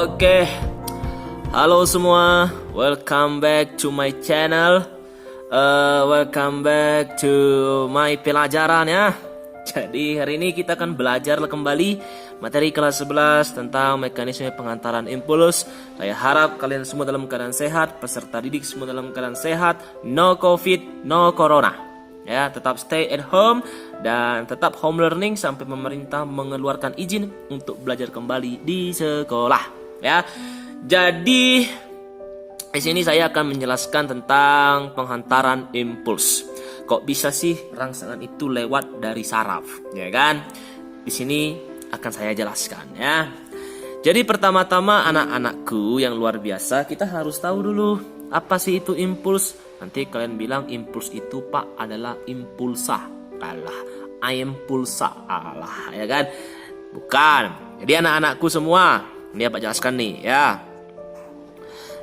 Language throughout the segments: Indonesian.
Oke, halo semua, welcome back to my channel. Welcome back to my pelajaran ya. Jadi hari ini kita akan belajar kembali materi kelas 11 tentang mekanisme pengantaran impuls. Saya harap kalian semua dalam keadaan sehat, peserta didik semua dalam keadaan sehat, no covid, no corona. Ya, tetap stay at home dan tetap home learning sampai pemerintah mengeluarkan izin untuk belajar kembali di sekolah. Ya, jadi di sini saya akan menjelaskan tentang penghantaran impuls. Kok bisa sih rangsangan itu lewat dari saraf, ya kan? Di sini akan saya jelaskan ya. Jadi pertama-tama anak-anakku yang luar biasa, kita harus tahu dulu apa sih itu impuls. Nanti kalian bilang impuls itu Pak adalah impulsa. Alah, ayam pulsa. Alah, ya kan? Bukan. Jadi anak-anakku semua, ini Pak jelaskan nih ya.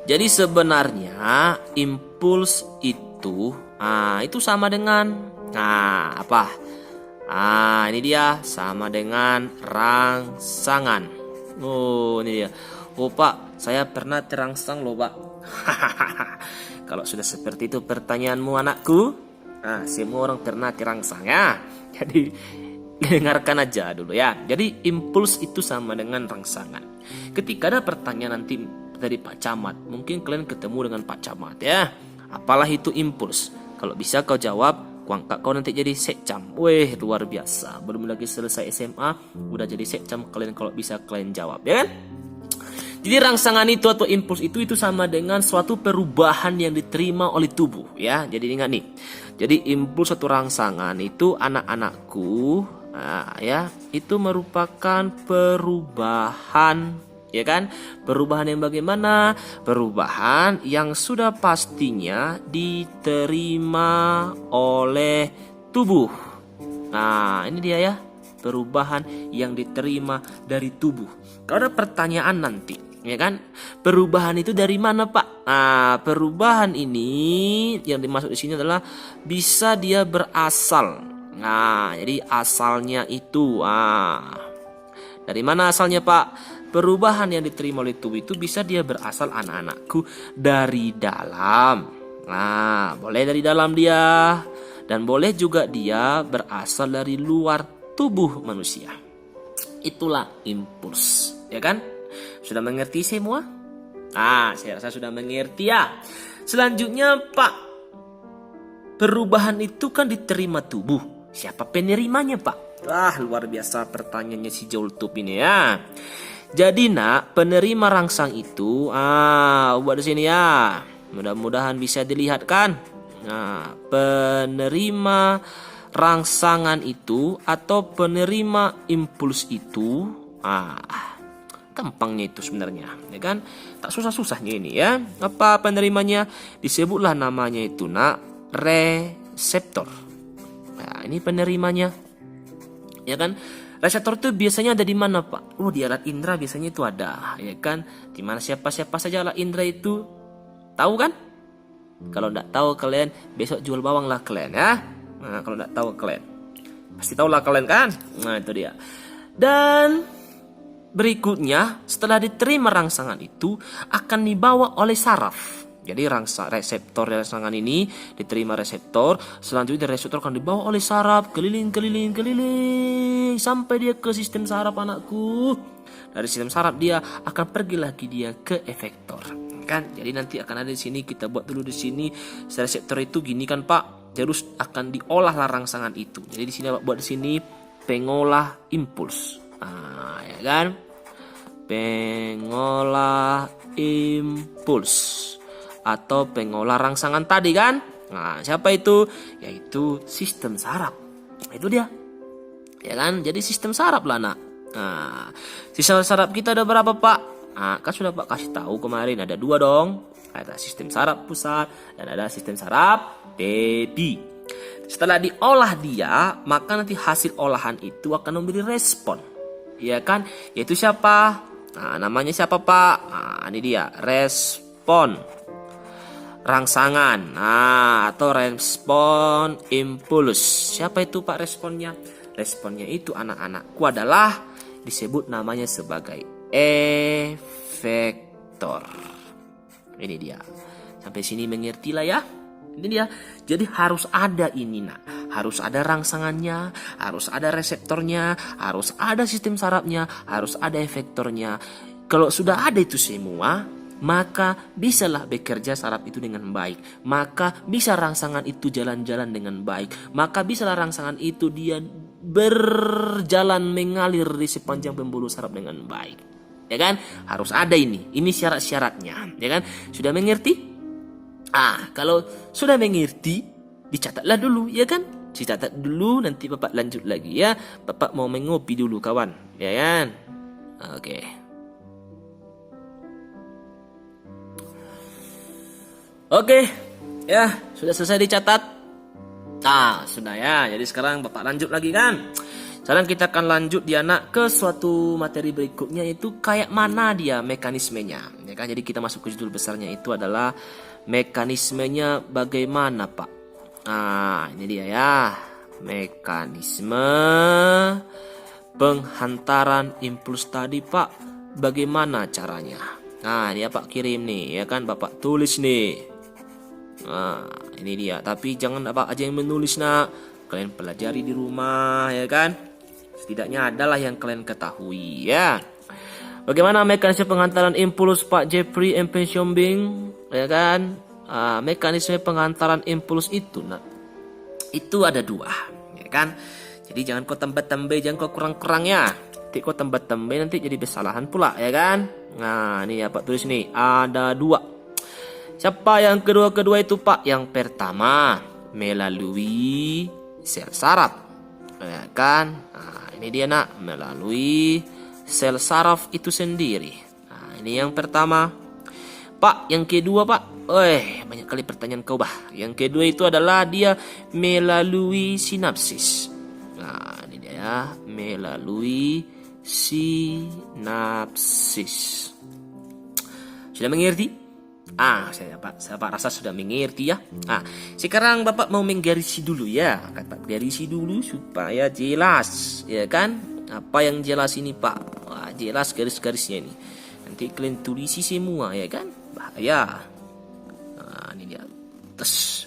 Jadi sebenarnya impuls itu sama dengan apa? Ini dia sama dengan rangsangan. Oh, ini dia. Oh Pak, saya pernah terangsang loh Pak. Kalau sudah seperti itu pertanyaanmu anakku, semua orang pernah terangsang ya. Jadi dengarkan aja dulu ya. Jadi impuls itu sama dengan rangsangan. Ketika ada pertanyaan nanti dari Pak Camat, mungkin kalian ketemu dengan Pak Camat ya. Apalah itu impuls? Kalau bisa kau jawab, kuangkat kau nanti jadi sekcam. Weh, luar biasa. Belum lagi selesai SMA, udah jadi sekcam kalian kalau bisa kalian jawab ya kan? Jadi rangsangan itu atau impuls itu sama dengan suatu perubahan yang diterima oleh tubuh ya. Jadi ingat nih. Jadi impuls atau rangsangan itu anak-anakku ya, itu merupakan perubahan ya kan? Perubahan yang bagaimana? Perubahan yang sudah pastinya diterima oleh tubuh. Nah, ini dia ya. Perubahan yang diterima dari tubuh. Kalau ada pertanyaan nanti, ya kan? Perubahan itu dari mana, Pak? Perubahan ini yang dimaksud di sini adalah bisa dia berasal. Jadi asalnya itu dari mana asalnya, Pak? Perubahan yang diterima oleh tubuh itu bisa dia berasal anak-anakku dari dalam. Boleh dari dalam dia dan boleh juga dia berasal dari luar tubuh manusia. Itulah impuls, ya kan? Sudah mengerti semua? Saya rasa sudah mengerti ya. Selanjutnya Pak, perubahan itu kan diterima tubuh. Siapa penerimanya Pak? Luar biasa pertanyaannya si Joltup ini ya. Jadi nak, penerima rangsang itu buat di sini ya. Mudah-mudahan bisa dilihat kan. Penerima rangsangan itu atau penerima impuls itu gampangnya itu sebenarnya ya kan, tak susah-susahnya ini ya. Apa penerimanya? Disebutlah namanya itu nak reseptor. Ini penerimanya ya kan. Reseptor itu biasanya ada di mana Pak? Di alat indera biasanya itu ada ya kan. Di mana siapa saja alat indera itu tahu kan? Kalau enggak tahu kalian besok jual bawang lah kalian ya. Kalau nggak tahu kalian pasti tahu lah kalian kan. Itu dia. Dan berikutnya setelah diterima rangsangan itu akan dibawa oleh saraf. Jadi reseptor rangsangan ini diterima reseptor, selanjutnya reseptor akan dibawa oleh saraf keliling sampai dia ke sistem saraf anakku. Dari sistem saraf dia akan pergi lagi dia ke efektor kan. Jadi nanti akan ada di sini, kita buat dulu di sini reseptor itu gini kan Pak. Terus akan diolah rangsangan itu. Jadi di sini buat di sini pengolah impuls. Ya kan? Pengolah impuls atau pengolah rangsangan tadi kan? Siapa itu? Yaitu sistem saraf. Itu dia. Ya kan? Jadi sistem saraf lah nak. Sistem saraf kita ada berapa Pak? Kan sudah Pak kasih tahu kemarin, ada 2 dong. Ada sistem saraf pusat dan ada sistem saraf tepi. Setelah diolah dia, maka nanti hasil olahan itu akan memberi respon. Ya kan? Yaitu siapa? Namanya siapa Pak? Ini dia, respon rangsangan. Atau respon impuls. Siapa itu Pak responnya? Responnya itu anak-anakku adalah disebut namanya sebagai efektor. Ini dia. Sampai sini mengerti lah ya. Ini dia. Jadi harus ada ini nak. Harus ada rangsangannya, harus ada reseptornya, harus ada sistem sarafnya, harus ada efektornya. Kalau sudah ada itu semua, maka bisalah bekerja saraf itu dengan baik. Maka bisa rangsangan itu jalan-jalan dengan baik. Maka bisalah rangsangan itu dia berjalan mengalir di sepanjang pembuluh saraf dengan baik. Ya kan? Harus ada ini. Ini syarat-syaratnya. Ya kan? Sudah mengerti? Kalau sudah mengerti, dicatatlah dulu, ya kan? Dicatat dulu, nanti Bapak lanjut lagi ya. Bapak mau mengopi dulu kawan, ya kan? Oke. Oke, ya sudah selesai dicatat. Sudah ya. Jadi sekarang Bapak lanjut lagi kan? Sekarang kita akan lanjut dia nak ke suatu materi berikutnya, itu kayak mana dia mekanismenya, ya kan? Jadi kita masuk ke judul besarnya itu adalah mekanismenya bagaimana Pak. Ini dia ya, mekanisme penghantaran impuls tadi Pak. Bagaimana caranya? Dia Pak kirim nih, ya kan? Bapak tulis nih. Ini dia. Tapi jangan Bapak aja yang menulis nak. Kalian pelajari di rumah, ya kan? Setidaknya adalah yang kalian ketahui ya. Bagaimana mekanisme penghantaran impuls Pak Jeffrey M. Pensiombing, ya kan? Mekanisme penghantaran impuls itu nak, itu ada dua, ya kan? Jadi jangan kau tambah-tambah, jangan kau kurang-kurang ya. Nanti kau tambah-tambah nanti jadi kesalahan pula, ya kan? Ini ya Pak tulis nih, ada dua. Siapa yang kedua itu Pak? Yang pertama melalui sel saraf, ya kan? Ini dia nak, melalui sel saraf itu sendiri. Ini yang pertama. Pak, yang kedua Pak. Banyak kali pertanyaan kau bah. Yang kedua itu adalah dia melalui sinapsis. Ini dia ya, melalui sinapsis. Sudah mengerti? Saya Pak rasa sudah mengerti ya. Sekarang Bapak mau menggarisi dulu ya. Bapak garisi dulu supaya jelas, ya kan? Apa yang jelas ini Pak? Jelas garis-garisnya ini. Nanti kalian tulisi semua, ya kan? Bahaya. Ini dia. Tes.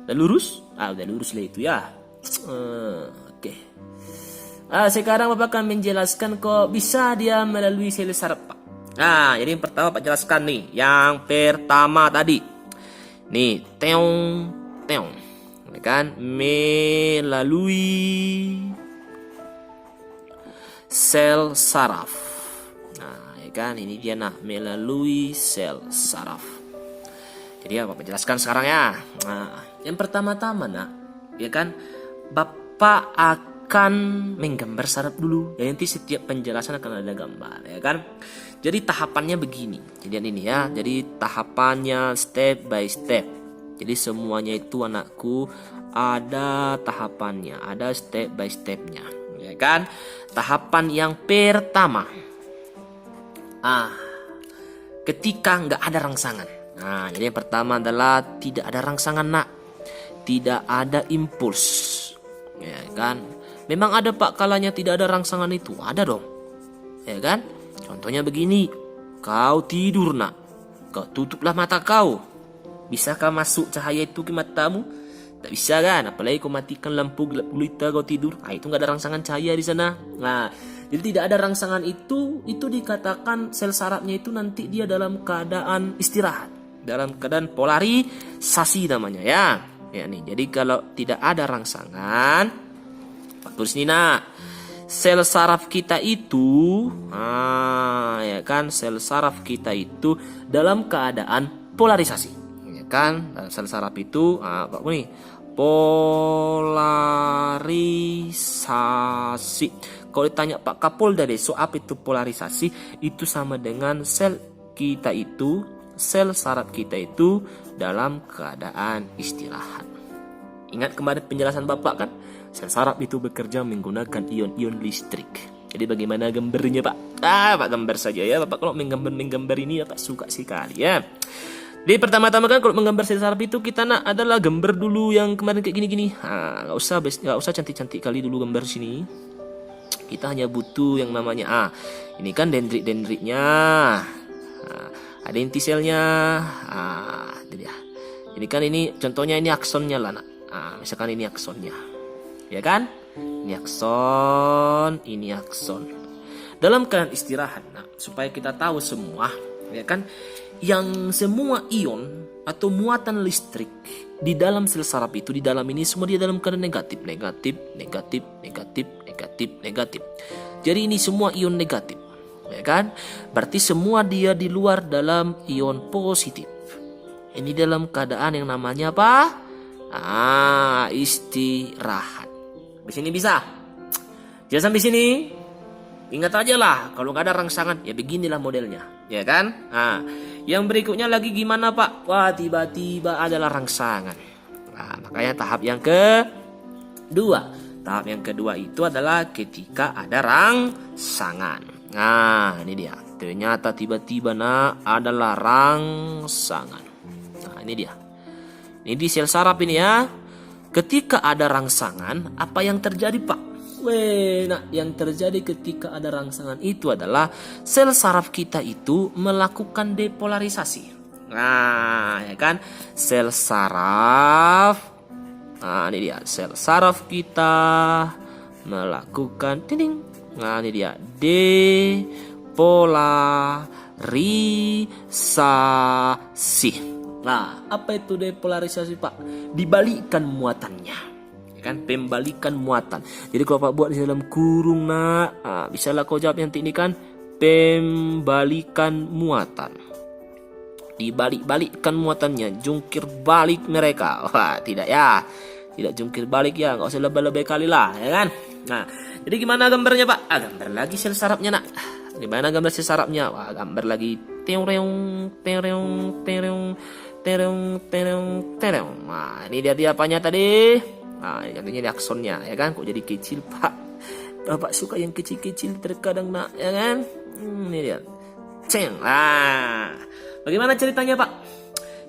Udah lurus? Udah lurus lah itu ya. Oke. Sekarang Bapak akan menjelaskan kok bisa dia melalui sel saraf Pak. Jadi yang pertama Pak jelaskan nih. Yang pertama tadi. Nih, teong. Ya kan? Melalui sel saraf. Ya kan? Ini dia nak, melalui sel saraf. Jadi Bapak jelaskan sekarang ya. Yang pertama-tama nak, ya kan? Bapak akan menggambar saraf dulu. Ya, nanti setiap penjelasan akan ada gambar, ya kan? Jadi tahapannya begini. Jadi ini ya. Jadi tahapannya step by step. Jadi semuanya itu anakku ada tahapannya, ada step by stepnya, ya kan? Tahapan yang pertama, ketika nggak ada rangsangan. Jadi yang pertama adalah tidak ada rangsangan nak, tidak ada impuls, ya kan? Memang ada Pak kalanya tidak ada rangsangan itu, ada dong, ya kan? Contohnya begini, kau tidur nak, kau tutuplah mata kau, bisakah masuk cahaya itu ke matamu? Tak bisa kan? Apalagi kau matikan lampu gelap gulita kau tidur, itu nggak ada rangsangan cahaya di sana. Jadi tidak ada rangsangan itu dikatakan sel sarafnya itu nanti dia dalam keadaan istirahat, dalam keadaan polarisasi namanya ya. Nih, jadi kalau tidak ada rangsangan, Pak tulis nih nak, sel saraf kita itu, ya kan, sel saraf kita itu dalam keadaan polarisasi, ya kan? Sel saraf itu, Pak nih, polarisasi. Kalau ditanya Pak Kapolda besok apa itu polarisasi, itu sama dengan sel kita itu, sel saraf kita itu dalam keadaan istirahat. Ingat kemarin penjelasan Bapak kan? Sel saraf itu bekerja menggunakan ion-ion listrik. Jadi bagaimana gambarnya Pak? Pak gambar saja ya. Bapak kalau menggambar ini Bapak suka sekali ya. Jadi pertama-tama kan kalau menggambar sel saraf itu kita adalah gambar dulu yang kemarin kayak gini-gini. Nggak usah cantik-cantik kali dulu gambar sini. Kita hanya butuh yang namanya ini kan dendritnya. Ada inti selnya. Itu dia. Ini kan ini contohnya ini aksonnya lah nak. Misalkan ini aksonnya. Ya kan? Ini akson, ini akson. Dalam keadaan istirahat nak, supaya kita tahu semua, ya kan? Yang semua ion atau muatan listrik di dalam sel saraf itu, di dalam ini semua dia dalam keadaan negatif, negatif, negatif, negatif, negatif, negatif. Jadi ini semua ion negatif, ya kan? Berarti semua dia di luar dalam ion positif. Ini dalam keadaan yang namanya apa? Istirahat. Di sini bisa. Jadi sampai sini ingat aja lah, kalau nggak ada rangsangan ya beginilah modelnya, ya kan? Yang berikutnya lagi gimana Pak? Wah, tiba-tiba adalah rangsangan. Makanya tahap yang kedua. Tahap yang kedua itu adalah ketika ada rangsangan. Ini dia. Ternyata tiba-tiba adalah rangsangan. Ini dia. Ini di sel saraf ini ya. Ketika ada rangsangan, apa yang terjadi Pak? Yang terjadi ketika ada rangsangan itu adalah sel saraf kita itu melakukan depolarisasi. Ya kan? Sel saraf. Ini dia. Sel saraf kita melakukan ini dia. Depolarisasi. Apa itu depolarisasi Pak? Dibalikkan muatannya. Kan pembalikan muatan. Jadi kalau Pak buat di dalam kurung bisalah kau jawab nanti ini kan pembalikan muatan. Dibalik-balikkan muatannya, jungkir balik mereka. Tidak ya. Tidak jungkir balik ya, enggak usah lebay-lebay kali lah, ya kan? Jadi gimana gambarnya Pak? Gambar lagi sel sarafnya nak. Gimana gambar sel sarafnya? Gambar lagi ini dia apanya tadi? Ini aksonnya, ya kan? Kok jadi kecil Pak? Bapak suka yang kecil-kecil terkadang nak, ya kan? Ini dia. Bagaimana ceritanya Pak?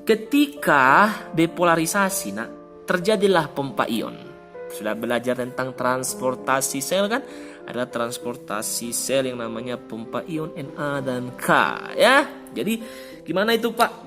Ketika depolarisasi nak, terjadilah pompa ion. Sudah belajar tentang transportasi sel kan? Ada transportasi sel yang namanya pompa ion Na dan K, ya. Jadi gimana itu Pak?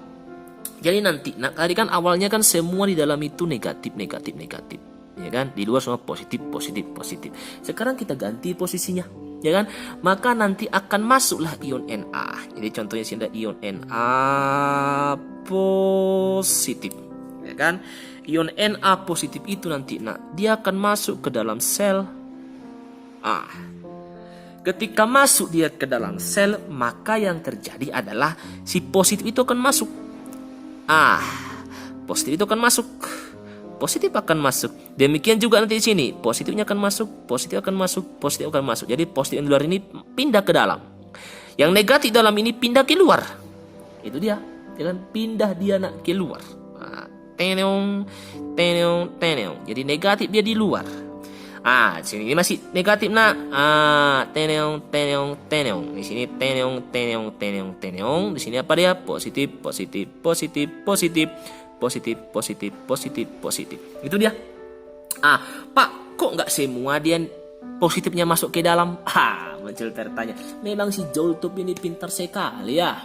Jadi nanti, tadi kan awalnya kan semua di dalam itu negatif, negatif, negatif, ya kan? Di luar semua positif, positif, positif. Sekarang kita ganti posisinya, ya kan? Maka nanti akan masuklah ion Na. Jadi contohnya sini ada ion Na positif, ya kan? Ion Na positif itu nanti, dia akan masuk ke dalam sel. Ketika masuk dia ke dalam sel, maka yang terjadi adalah si positif itu akan masuk. Positif itu akan masuk. Positif akan masuk. Demikian juga nanti di sini. Positifnya akan masuk, positif akan masuk, positif akan masuk. Jadi positif yang di luar ini pindah ke dalam. Yang negatif dalam ini pindah ke luar. Itu dia. Jangan pindah dia ke luar. Jadi negatif dia di luar. Sini ini masih negatif nak. Di sini Di sini apa dia? Positif, positif, positif, positif, positif, positif, positif, positif. Itu dia. Pak, kok nggak semua dia positifnya masuk ke dalam? Muncul tertanya. Memang si Joltup ini pintar sekali ya.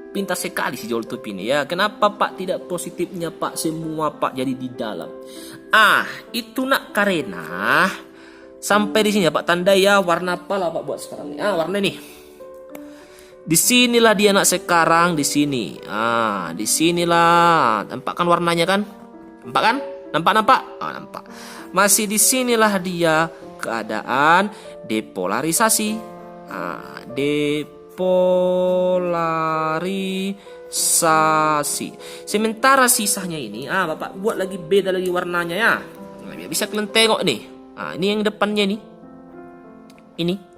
Pintar sekali si Joltup ini ya. Kenapa Pak tidak positifnya Pak semua Pak jadi di dalam? Itu nak karena sampai di sini ya Pak tandai ya, warna apa lah Pak buat sekarang nih? Warna nih. Di sinilah dia nak sekarang di sini. Di sinilah. Nampak kan warnanya kan? Nampak kan? Nampak? Nampak. Masih di sinilah dia keadaan depolarisasi. Depolarisasi. Sementara sisanya ini, Bapak buat lagi beda lagi warnanya ya. Bisa kalian tengok nih. Ini yang depannya nih. Ini.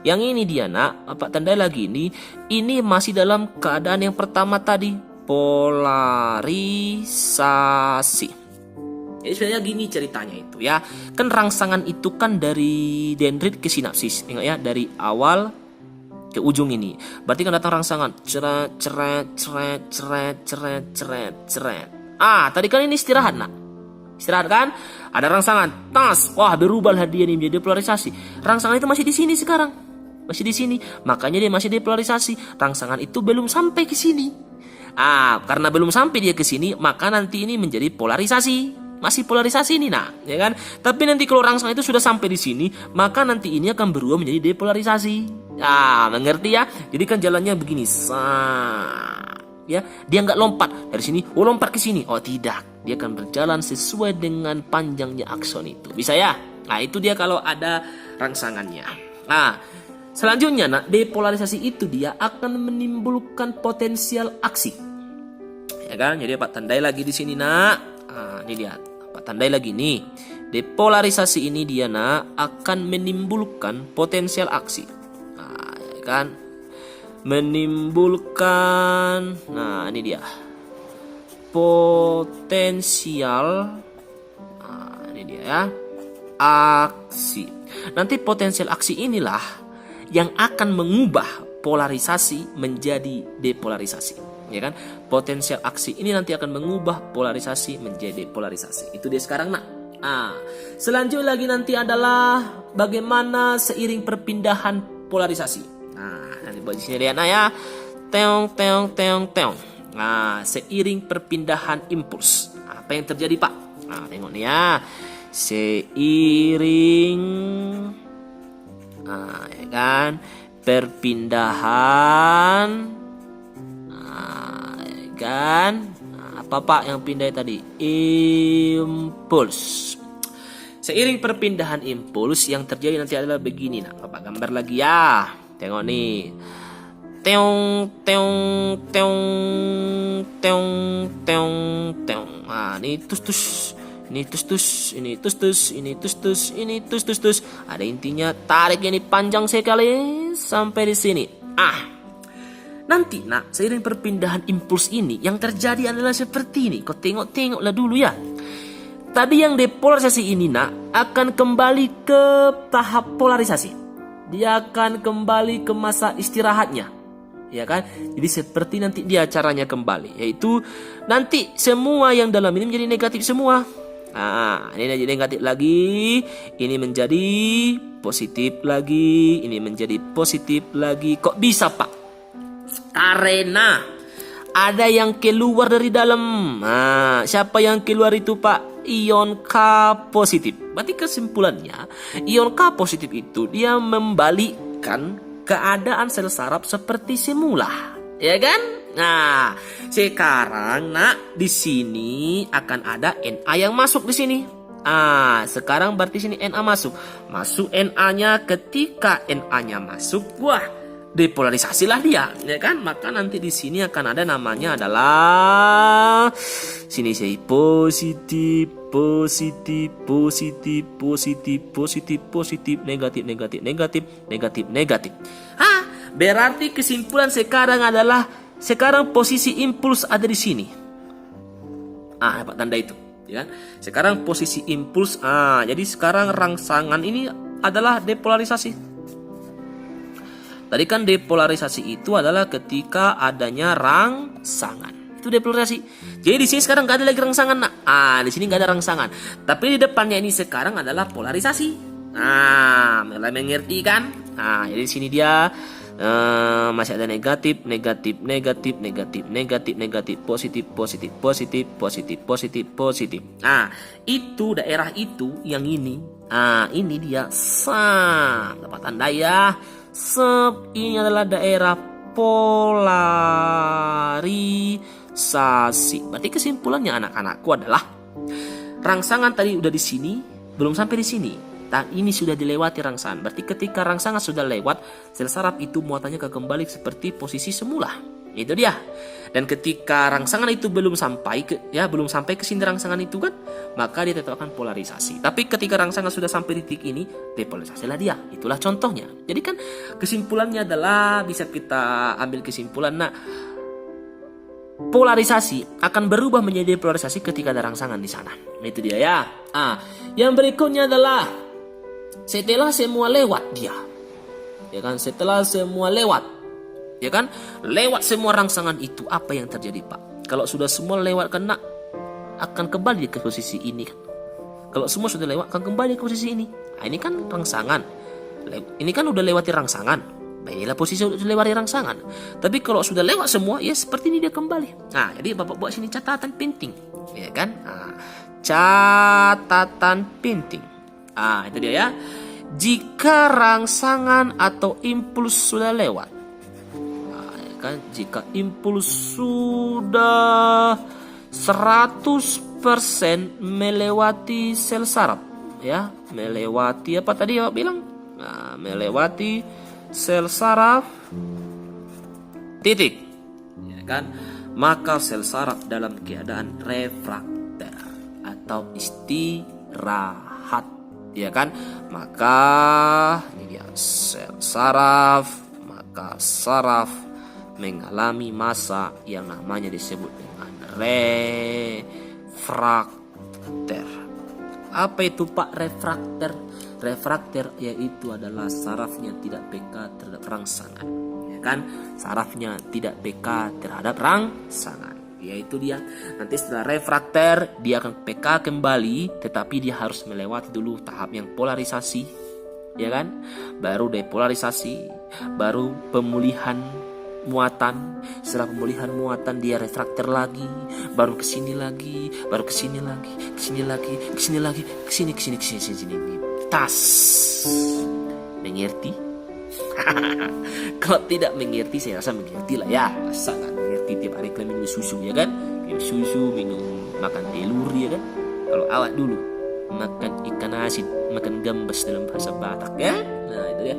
Yang ini dia nak, Bapak tandai lagi ini. Ini masih dalam keadaan yang pertama tadi, polarisasi. Jadi sebenarnya gini ceritanya itu ya. Kan rangsangan itu kan dari dendrit ke sinapsis. Ingat ya, dari awal ke ujung ini. Berarti kan datang rangsangan. Ceret, ceret, ceret, ceret, ceret, ceret, ceret. Tadi kan ini istirahat nak. Istirahat kan? Ada rangsangan, tas, wah berubahlah dia nih menjadi depolarisasi. Rangsangan itu masih di sini sekarang, masih di sini. Makanya dia masih depolarisasi. Rangsangan itu belum sampai ke sini. Karena belum sampai dia ke sini, maka nanti ini menjadi polarisasi. Masih polarisasi ini, nah, ya kan? Tapi nanti kalau rangsangan itu sudah sampai di sini, maka nanti ini akan berubah menjadi depolarisasi. Mengerti ya? Jadi kan jalannya begini, ya, dia nggak lompat dari sini, lompat ke sini. Oh tidak, dia akan berjalan sesuai dengan panjangnya akson itu. Bisa ya? Nah itu dia kalau ada rangsangannya. Nah selanjutnya, depolarisasi itu dia akan menimbulkan potensial aksi. Ya kan? Jadi Pak tandai lagi di sini, nak. Ini dia. Pak tandai lagi nih. Depolarisasi ini dia akan menimbulkan potensial aksi. Ya kan? Menimbulkan, ini dia. Potensial, ini dia ya. Aksi. Nanti potensial aksi inilah yang akan mengubah polarisasi menjadi depolarisasi. Ya kan? Potensial aksi ini nanti akan mengubah polarisasi menjadi polarisasi. Itu dia sekarang, nak. Selanjutnya lagi nanti adalah bagaimana seiring perpindahan polarisasi. Nanti buat di sini dia, nak ya. Teong. Seiring perpindahan impuls. Apa yang terjadi, Pak? Tengok nih ya. Seiring, ya kan? Perpindahan, kan? Apa Pak yang pindah tadi? Impuls. Seiring perpindahan impuls yang terjadi nanti adalah begini. Nah, Bapak gambar lagi ya. Tengok nih. Teong. Ini tus. Ini tus. Ada intinya, tarik ini panjang sekali sampai di sini. Nanti, seiring perpindahan impuls ini yang terjadi adalah seperti ini. Kau tengoklah dulu ya. Tadi yang depolarisasi ini, akan kembali ke tahap polarisasi. Dia akan kembali ke masa istirahatnya. Ya kan? Jadi seperti nanti dia caranya kembali, yaitu nanti semua yang dalam ini menjadi negatif semua. Ini jadi negatif lagi, ini menjadi positif lagi, ini menjadi positif lagi. Kok bisa, Pak? Karena ada yang keluar dari dalam. Siapa yang keluar itu, Pak? Ion K positif. Berarti kesimpulannya, ion K positif itu dia membalikkan keadaan sel saraf seperti semula, ya kan? Nah, sekarang di sini akan ada Na yang masuk di sini. Sekarang berarti sini Na masuk. Masuk Na-nya, ketika Na-nya masuk, depolarisasilah dia, ya kan? Maka nanti di sini akan ada namanya adalah sini saya positif, negatif. Berarti kesimpulan sekarang adalah posisi impuls ada di sini. Dapat tanda itu, ya kan? Sekarang posisi impuls. Jadi sekarang rangsangan ini adalah depolarisasi. Tadi kan depolarisasi itu adalah ketika adanya rangsangan. Itu depolarisasi. Jadi di sini sekarang nggak ada lagi rangsangan. Di sini nggak ada rangsangan. Tapi di depannya ini sekarang adalah polarisasi. Mulai mengerti kan? Jadi di sini dia masih ada negatif, positif. Itu daerah itu yang ini. Ini dia dapat tanda ya. Ini adalah daerah polarisasi. Berarti kesimpulannya anak-anakku adalah rangsangan tadi udah di sini, belum sampai di sini. Dan ini sudah dilewati rangsangan. Berarti ketika rangsangan sudah lewat, sel saraf itu muatannya kembali seperti posisi semula. Itu dia. Dan ketika rangsangan itu belum sampai ke sini rangsangan itu kan, maka dia tetap akan polarisasi. Tapi ketika rangsangan sudah sampai di titik ini, depolarisasilah dia. Itulah contohnya. Jadi kan kesimpulannya adalah bisa kita ambil kesimpulan, polarisasi akan berubah menjadi polarisasi ketika ada rangsangan di sana. Itu dia ya. Yang berikutnya adalah setelah semua lewat dia. Ya kan, setelah semua lewat. Ya kan? Lewat semua rangsangan itu, apa yang terjadi, Pak? Kalau sudah semua lewat, akan kembali ke posisi ini kan? Kalau semua sudah lewat, akan kembali ke posisi ini. Nah, ini kan rangsangan. Ini kan udah lewati rangsangan. Nah, inilah posisi sudah lewati rangsangan. Tapi kalau sudah lewat semua, ya seperti ini dia kembali. Nah, jadi Bapak buat sini catatan penting. Ya kan? Nah, catatan penting. Ah, itu dia ya. Jika rangsangan atau impuls sudah lewat. Nah, ya kan? Jika impuls sudah 100% melewati sel saraf, ya, melewati apa tadi Bapak bilang? Nah, melewati sel saraf titik, ya kan? Maka sel saraf dalam keadaan refrakter atau istirahat, ya kan? Maka ini dia sel saraf, maka saraf mengalami masa yang namanya disebut dengan refrakter. Apa itu Pak refrakter? Refrakter yaitu adalah sarafnya tidak peka terhadap rangsangan, ya kan? Sarafnya tidak peka terhadap rangsangan. Yaitu dia. Nanti setelah refrakter dia akan peka kembali, tetapi dia harus melewati dulu tahap yang polarisasi, ya kan? Baru depolarisasi, baru pemulihan muatan. Setelah pemulihan muatan dia refrakter lagi, baru kesini lagi, baru kesini lagi, kesini lagi, kesini lagi, kesini, kesini, kesini, kesini, kesini. Tas. Mengerti? Kalau tidak mengerti, saya rasa mengerti lah ya. Masa nggak mengerti tiap hari kalian minum susu, ya kan? Minum susu, minum makan telur, ya kan? Kalau awak dulu makan ikan asin, makan gambas dalam bahasa Batak, ya. Nah itu ya.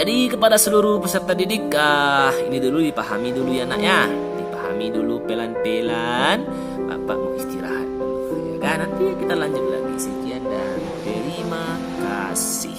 Jadi kepada seluruh peserta didik, ini dulu dipahami dulu ya nak ya, dipahami dulu pelan-pelan. Bapak mau istirahat dulu, ya kan? Nanti kita lanjut lagi. Sekian dan terima kasih.